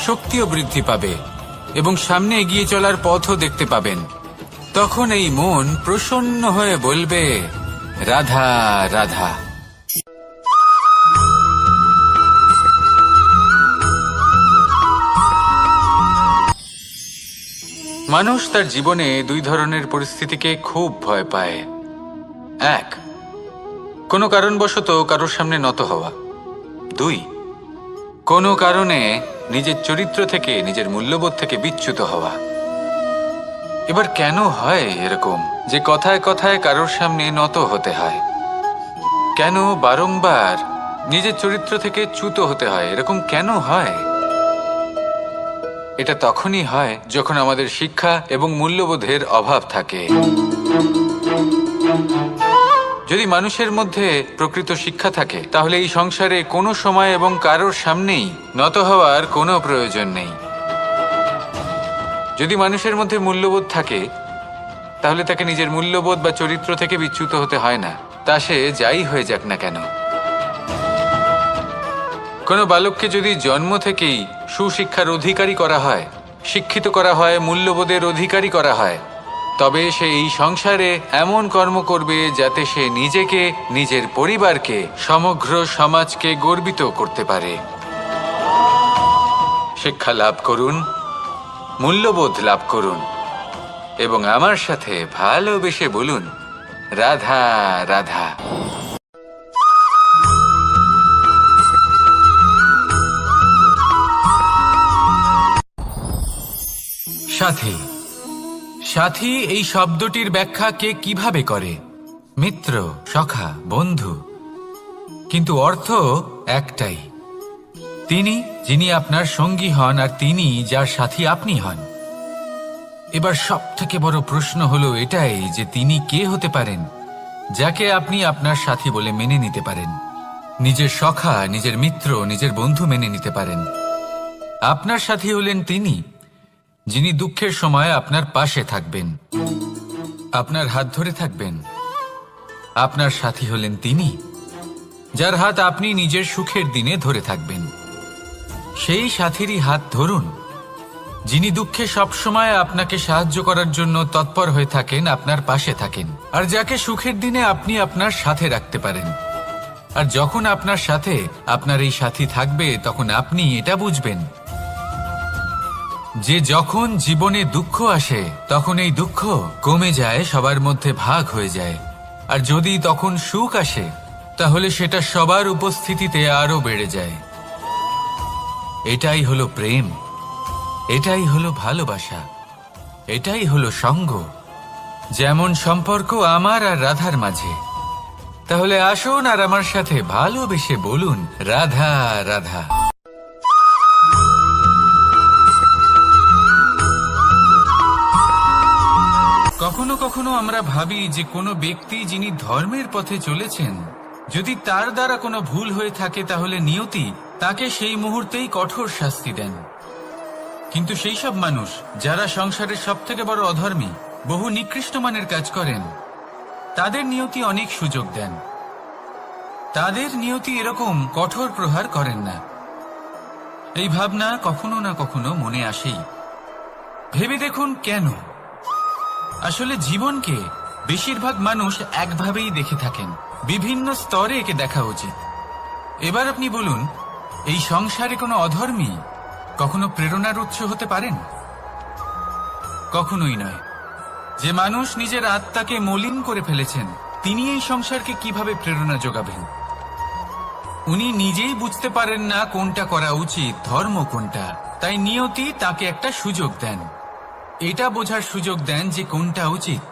S1: শক্তিও বৃদ্ধি পাবে এবং সামনে এগিয়ে চলার পথও দেখতে পাবেন। তখন এই মন প্রসন্ন হয়ে বলবে, রাধা রাধা। মানুষ তার জীবনে দুই ধরনের পরিস্থিতিকে খুব ভয় পায়। এক, কোনো কারণবশত কারোর সামনে নত হওয়া। দুই, কোনো কারণে নিজের চরিত্র থেকে, নিজের মূল্যবোধ থেকে বিচ্যুত হওয়া। এবার কেন হয় এরকম যে কথায় কথায় কারোর সামনে নত হতে হয়? কেন বারংবার নিজের চরিত্র থেকে চ্যুত হতে হয়? এরকম কেন হয়? এটা তখনই হয় যখন আমাদের শিক্ষা এবং মূল্যবোধের অভাব থাকে। যদি মানুষের মধ্যে প্রকৃত শিক্ষা থাকে, তাহলে এই সংসারে কোনো সময় এবং কারোর সামনেই নত হওয়ার কোনো প্রয়োজন নেই। যদি মানুষের মধ্যে মূল্যবোধ থাকে, তাহলে তাকে নিজের মূল্যবোধ বা চরিত্র থেকে বিচ্যুত হতে হয় না, তা সে যাই হয়ে যাক না কেন। কোনো বালককে যদি জন্ম থেকেই সুশিক্ষার অধিকারী করা হয়, শিক্ষিত করা হয়, মূল্যবোধের অধিকারী করা হয়, তবে সে এই সংসারে এমন কর্ম করবে যাতে সে নিজেকে, নিজের পরিবারকে, সমগ্র সমাজকে গর্বিত করতে পারে। শিক্ষা লাভ করুন, মূল্যবোধ লাভ করুন এবং আমার সাথে ভালোবেসে বলুন, রাধা রাধা। সাথী। সাথী এই শব্দটির ব্যাখ্যা কে কিভাবে করে? মিত্র, সখা, বন্ধু। কিন্তু অর্থ একটাই, তিনি যিনি আপনার সঙ্গী হন আর তিনি যার সাথী আপনি হন। এবার সব থেকে বড় প্রশ্ন হলো এটাই যে তিনি কে হতে পারেন যাকে আপনি আপনার সাথী বলে মেনে নিতে পারেন, নিজের সখা, নিজের মিত্র, নিজের বন্ধু মেনে নিতে পারেন। আপনার সাথী হলেন তিনি যিনি দুঃখের সময় আপনার পাশে থাকবেন, আপনার হাত ধরে থাকবেন। আপনার সাথী হলেন তিনি যার হাত আপনি নিজের সুখের দিনে ধরে থাকবেন। সেই সাথীরই হাত ধরুন যিনি দুঃখে সবসময় আপনাকে সাহায্য করার জন্য তৎপর হয়ে থাকেন, আপনার পাশে থাকেন, আর যাকে সুখের দিনে আপনি আপনার সাথে রাখতে পারেন। আর যখন আপনার সাথে আপনার এই সাথী থাকবে, তখন আপনি এটা বুঝবেন যে যখন জীবনে দুঃখ আসে, তখন এই দুঃখ কমে যায়, সবার মধ্যে ভাগ হয়ে যায়। আর যদি তখন সুখ আসে, তাহলে সেটা সবার উপস্থিতিতে আরো বেড়ে যায়। এটাই হলো প্রেম, এটাই হলো ভালোবাসা, এটাই হলো সঙ্গ। যেমন সম্পর্ক আমার আর রাধার মাঝে। তাহলে আসুন আর আমার সাথে ভালোবেসে বলুন, রাধা রাধা। কখনো কখনো আমরা ভাবি যে কোনো ব্যক্তি যিনি ধর্মের পথে চলেছেন, যদি তার দ্বারা কোনো ভুল হয়ে থাকে, তাহলে নিয়তি তাকে সেই মুহূর্তেই কঠোর শাস্তি দেন। কিন্তু সেই সব মানুষ যারা সংসারের সব থেকে বড় অধর্মী, বহু নিকৃষ্ট মানের কাজ করেন, তাদের নিয়তি অনেক সুযোগ দেন। তাদের নিয়তি এরকম কঠোর প্রহার করেন না। এই ভাবনা কখনো না কখনো মনে আসেই। ভেবে দেখুন কেন? আসলে জীবনকে বেশিরভাগ মানুষ একভাবেই দেখে থাকেন, বিভিন্ন স্তরে একে দেখা উচিত। এবার আপনি বলুন, এই সংসারে কোনো অধর্মী কখনো প্রেরণার উৎস হতে পারেন? কখনোই নয়। যে মানুষ নিজের আত্মাকে মলিন করে ফেলেছেন, তিনি এই সংসারকে কিভাবে প্রেরণা যোগাবেন? উনি নিজেই বুঝতে পারেন না কোনটা করা উচিত, ধর্ম কোনটা। তাই নিয়তি তাকে একটা সুযোগ দেন, এটা বোঝার সুযোগ দেন যে কোনটা উচিত,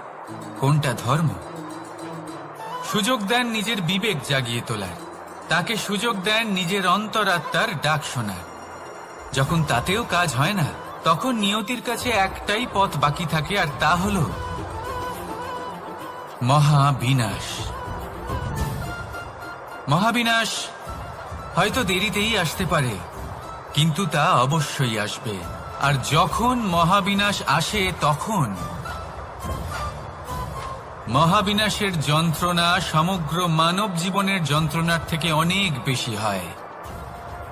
S1: কোনটা ধর্ম। সুযোগ দেন নিজের বিবেক জাগিয়ে তোলার, তাকে সুযোগ দেন নিজের অন্তরাত্মার ডাক শোনার। যখন তাতেও কাজ হয় না, তখন নিয়তির কাছে একটাই পথ বাকি থাকে, আর তা হল মহাবিনাশ। মহাবিনাশ হয়তো দেরিতেই আসতে পারে, কিন্তু তা অবশ্যই আসবে। আর যখন মহাবিনাশ আসে, তখন মহাবিনাশের যন্ত্রণা সমগ্র মানব জীবনের যন্ত্রণার থেকে অনেক বেশি হয়।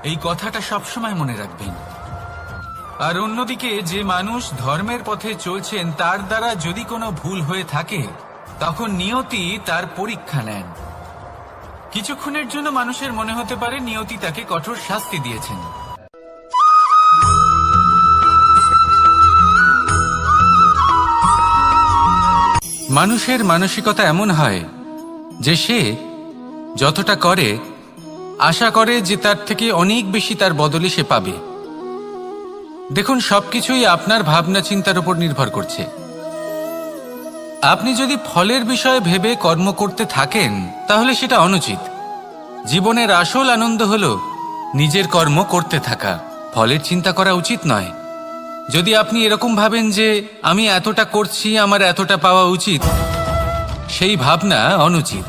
S1: এই কথাটা সবসময় মনে রাখবেন। আর অন্যদিকে যে মানুষ ধর্মের পথে চলছেন, তার দ্বারা যদি কোনো ভুল হয়ে থাকে, তখন নিয়তি তার পরীক্ষা নেন। কিছুক্ষণের জন্য মানুষের মনে হতে পারে নিয়তি তাকে কঠোর শাস্তি দিয়েছেন। মানুষের মানসিকতা এমন হয় যে সে যতটা করে আশা করে যে তার থেকে অনেক বেশি তার বদলে সে পাবে। দেখুন, সবকিছুই আপনার ভাবনা চিন্তার উপর নির্ভর করছে। আপনি যদি ফলের বিষয়ে ভেবে কর্ম করতে থাকেন, তাহলে সেটা অনুচিত। জীবনের আসল আনন্দ হল নিজের কর্ম করতে থাকা, ফলের চিন্তা করা উচিত নয়। যদি আপনি এরকম ভাবেন যে আমি এতটা করছি, আমার এতটা পাওয়া উচিত, সেই ভাবনা অনুচিত।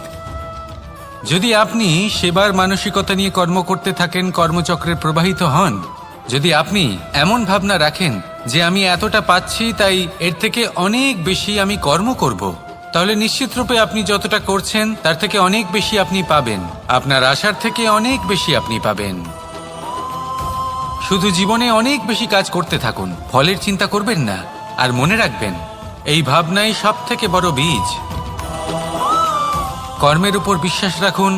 S1: যদি আপনি সেবার মানসিকতা নিয়ে কর্ম করতে থাকেন, কর্মচক্রে প্রবাহিত হন, যদি আপনি এমন ভাবনা রাখেন যে আমি এতটা পাচ্ছি, তাই এর থেকে অনেক বেশি আমি কর্ম করব, তাহলে নিশ্চিতরূপে আপনি যতটা করছেন তার থেকে অনেক বেশি আপনি পাবেন। আপনার আশার থেকে অনেক বেশি আপনি পাবেন। শুধু জীবনে অনেক বেশি কাজ করতে থাকুন, ফলের চিন্তা করবেন না। আর মনে রাখবেন, এই ভাবনাই সব থেকে বড় বীজ। কর্মের উপর বিশ্বাস রাখুন।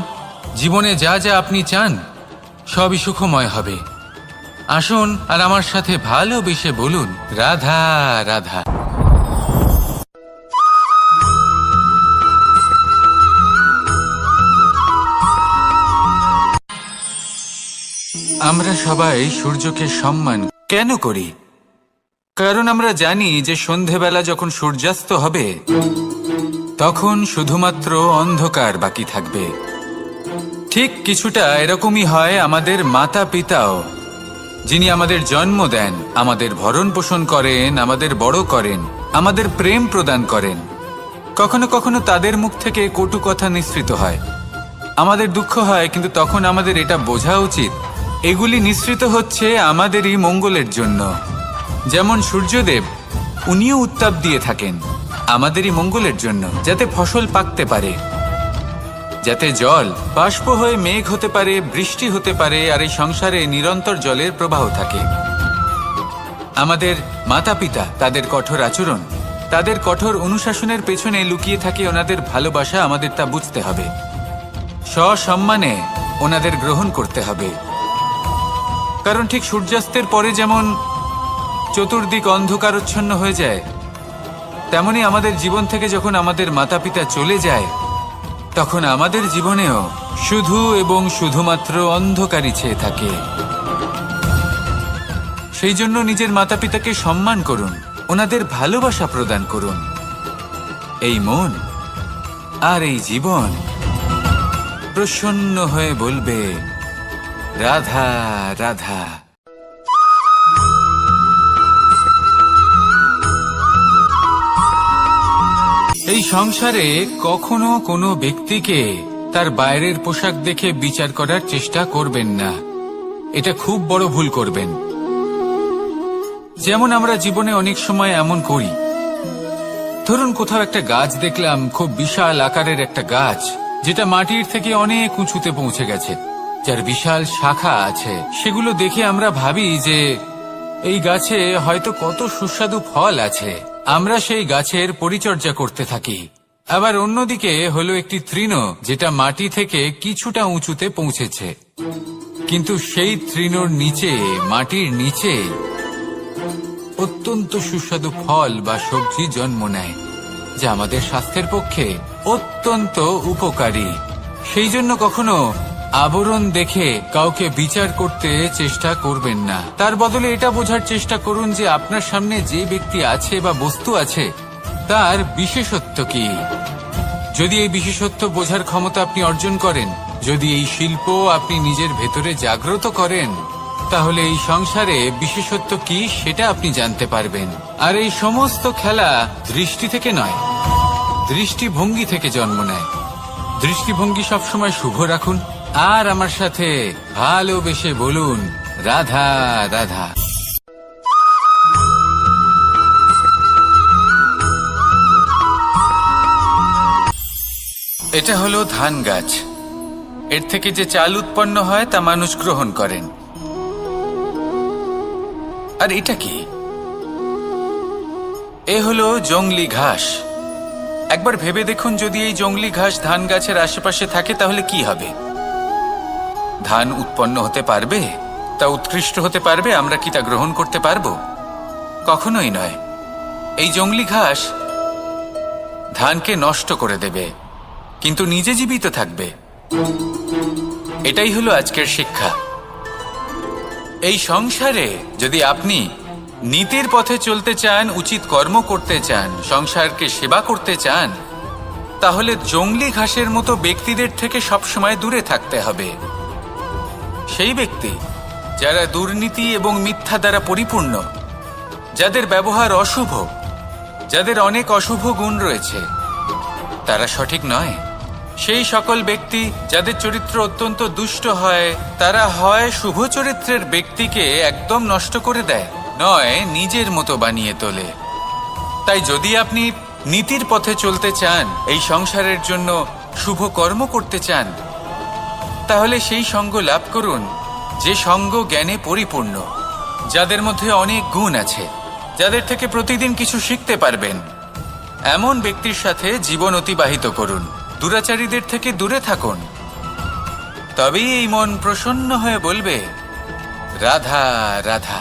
S1: জীবনে যা যা আপনি চান সবই সুখময় হবে। আসুন আর আমার সাথে ভালোবেসে বলুন, রাধা রাধা। আমরা সবাই সূর্যকে সম্মান কেন করি? কারণ আমরা জানি যে সন্ধেবেলা যখন সূর্যাস্ত হবে, তখন শুধুমাত্র অন্ধকার বাকি থাকবে। ঠিক কিছুটা এরকমই হয় আমাদের মাতা পিতাও, যিনি আমাদের জন্ম দেন, আমাদের ভরণ পোষণ করেন, আমাদের বড় করেন, আমাদের প্রেম প্রদান করেন। কখনো কখনো তাদের মুখ থেকে কটু কথা নিঃসৃত হয়, আমাদের দুঃখ হয়, কিন্তু তখন আমাদের এটা বোঝা উচিত এগুলি নিঃসৃত হচ্ছে আমাদেরই মঙ্গলের জন্য। যেমন সূর্যদেব, উনিও উত্তাপ দিয়ে থাকেন আমাদেরই মঙ্গলের জন্য, যাতে ফসল পাকতে পারে, যাতে জল বাষ্প হয়ে মেঘ হতে পারে, বৃষ্টি হতে পারে, আর এই সংসারে নিরন্তর জলের প্রবাহ থাকে। আমাদের মাতা পিতা, তাদের কঠোর আচরণ, তাদের কঠোর অনুশাসনের পেছনে লুকিয়ে থাকে ওনাদের ভালোবাসা। আমাদের তা বুঝতে হবে, সসম্মানে ওনাদের গ্রহণ করতে হবে। কারণ ঠিক সূর্যাস্তের পরে যেমন চতুর্দিক অন্ধকারচ্ছন্ন হয়ে যায়, তেমনি আমাদের জীবন থেকে যখন আমাদের মাতা পিতা চলে যায়, তখন আমাদের জীবনেও শুধু এবং শুধুমাত্র অন্ধকারই ছেয়ে থাকে। সেই জন্য নিজের মাতা পিতাকে সম্মান করুন, ওনাদের ভালোবাসা প্রদান করুন। এই মন আর এই জীবন প্রসন্ন হয়ে বলবে, রাধা রাধা। এই সংসারে কখনো কোনো ব্যক্তিকে তার বাইরের পোশাক দেখে বিচার করার চেষ্টা করবেন না, এটা খুব বড় ভুল করবেন। যেমন আমরা জীবনে অনেক সময় এমন করি, ধরুন কোথাও একটা গাছ দেখলাম, খুব বিশাল আকারের একটা গাছ, যেটা মাটির থেকে অনেক উঁচুতে পৌঁছে গেছে, যার বিশাল শাখা আছে। সেগুলো দেখে আমরা ভাবি যে এই গাছে হয়তো কত সুস্বাদু ফল আছে, আমরা সেই গাছের পরিচর্যা করতে থাকি। আবার অন্যদিকে হলো একটি তৃণ, যেটা মাটি থেকে কিছুটা উঁচুতে পৌঁছেছে, কিন্তু সেই তৃণর নিচে, মাটির নিচে অত্যন্ত সুস্বাদু ফল বা সবজি জন্ম নেয়, যা আমাদের স্বাস্থ্যের পক্ষে অত্যন্ত উপকারী। সেই জন্য কখনো আবরণ দেখে কাউকে বিচার করতে চেষ্টা করবেন না। তার বদলে এটা বোঝার চেষ্টা করুন যে আপনার সামনে যে ব্যক্তি আছে বা বস্তু আছে তার বিশেষত্ব কি। যদি এই বিশেষত্ব বোঝার ক্ষমতা আপনি অর্জন করেন, যদি এই শিল্প আপনি নিজের ভেতরে জাগ্রত করেন, তাহলে এই সংসারে বিশেষত্ব কি সেটা আপনি জানতে পারবেন। আর এই সমস্ত খেলা দৃষ্টি থেকে নয়, দৃষ্টিভঙ্গি থেকে জন্ম নেয়। দৃষ্টিভঙ্গি সবসময় শুভ রাখুন আর আমার সাথে ভালোবেসে বলুন, রাধা রাধা। এটা হলো ধান গাছ। এর থেকে যে চাল উৎপন্ন হয় তা মানুষ গ্রহণ করেন। আর এটা কি? এ হলো জংলি ঘাস। একবার ভেবে দেখুন, যদি এই জংলি ঘাস ধান গাছের আশেপাশে থাকে তাহলে কি হবে? ধান উৎপন্ন হতে পারবে? তা উৎকৃষ্ট হতে পারবে? আমরা কি তা গ্রহণ করতে পারবো? কখনোই নয়। এই জংলি ঘাস ধানকে নষ্ট করে দেবে, কিন্তু নিজে জীবিত থাকবে। এটাই হলো আজকের শিক্ষা। এই সংসারে যদি আপনি নীতির পথে চলতে চান, উচিত কর্ম করতে চান, সংসারকে সেবা করতে চান, তাহলে জংলি ঘাসের মতো ব্যক্তিদের থেকে সবসময় দূরে থাকতে হবে। সেই ব্যক্তি যারা দুর্নীতি এবং মিথ্যা দ্বারা পরিপূর্ণ, যাদের ব্যবহার অশুভ, যাদের অনেক অশুভ গুণ রয়েছে, তারা সঠিক নয়। সেই সকল ব্যক্তি যাদের চরিত্র অত্যন্ত দুষ্ট হয়, তারা হয় শুভ চরিত্রের ব্যক্তিকে একদম নষ্ট করে দেয়, নয় নিজের মতো বানিয়ে তোলে। তাই যদি আপনি নীতির পথে চলতে চান, এই সংসারের জন্য শুভ কর্ম করতে চান, তাহলে সেই সঙ্গ লাভ করুন যে সঙ্গ জ্ঞানে পরিপূর্ণ, যাদের মধ্যে অনেক গুণ আছে, যাদের থেকে প্রতিদিন কিছু শিখতে পারবেন। এমন ব্যক্তির সাথে জীবন অতিবাহিত করুন। দুরাচারীদের থেকে দূরে থাকুন। তবেই এই মন প্রসন্ন হয়ে বলবে, রাধা রাধা।